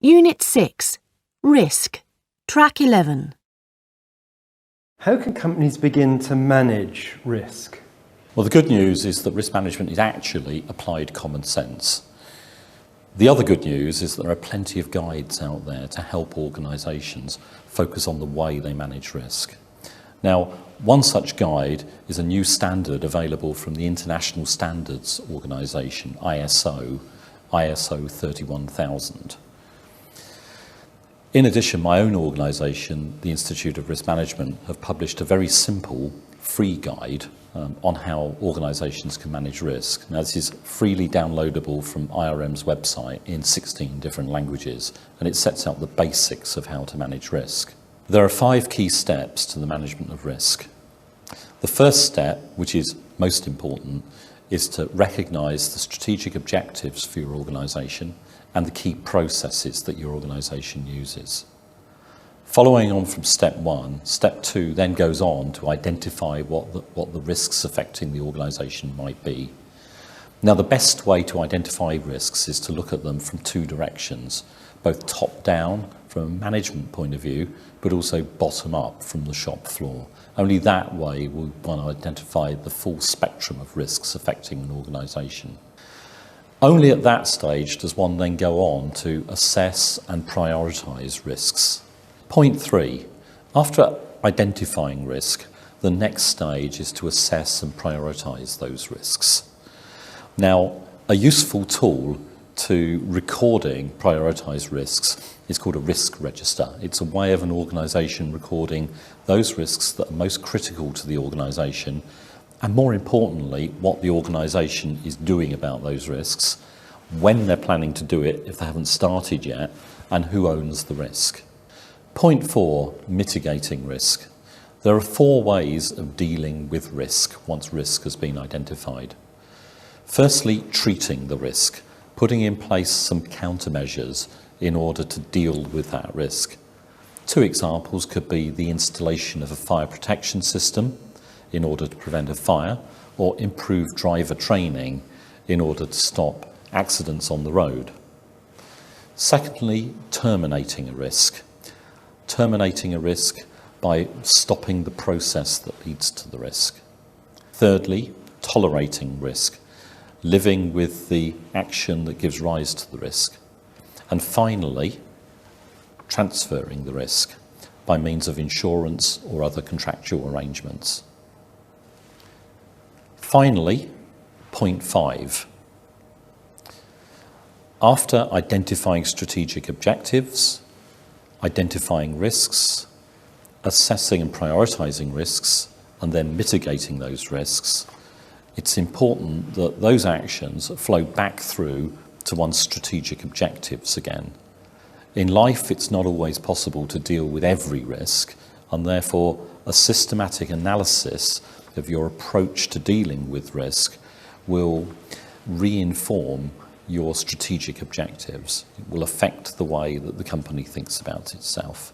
Unit 6. Risk. Track 11. How can companies begin to manage risk? Well, the good news is that risk management is actually applied common sense. The other good news is that there are plenty of guides out there to help organisations focus on the way they manage risk. Now, one such guide is a new standard available from the International Standards Organisation, ISO 31000. In addition, my own organisation, the Institute of Risk Management, have published a very simple free guide on how organisations can manage risk. Now, this is freely downloadable from IRM's website in 16 different languages, and it sets out the basics of how to manage risk. There are 5 key steps to the management of risk. The first step, which is most important, is to recognise the strategic objectives for your organisation and the key processes that your organisation uses. Following on from step 1, step 2 then goes on to identify what the risks affecting the organisation might be. Now, the best way to identify risks is to look at them from 2 directions, both top down from a management point of view, but also bottom up from the shop floor. Only that way will one identify the full spectrum of risks affecting an organisation. Only at that stage does one then go on to assess and prioritise risks. Point 3. After identifying risk, the next stage is to assess and prioritise those risks. Now, a useful tool to recording prioritised risks is called a risk register. It's a way of an organisation recording those risks that are most critical to the organisation, and more importantly, what the organisation is doing about those risks, when they're planning to do it if they haven't started yet, and who owns the risk. Point 4, mitigating risk. There are 4 ways of dealing with risk once risk has been identified. Firstly, treating the risk, putting in place some countermeasures in order to deal with that risk. 2 examples could be the installation of a fire protection system in order to prevent a fire, or improve driver training in order to stop accidents on the road. Secondly, terminating a risk. Terminating a risk by stopping the process that leads to the risk. Thirdly, tolerating risk, living with the action that gives rise to the risk. And finally, transferring the risk by means of insurance or other contractual arrangements. Finally, point 5. After identifying strategic objectives, identifying risks, assessing and prioritising risks, and then mitigating those risks, it's important that those actions flow back through to one's strategic objectives again. In life, it's not always possible to deal with every risk, and therefore a systematic analysis of your approach to dealing with risk will re-inform your strategic objectives. It will affect the way that the company thinks about itself.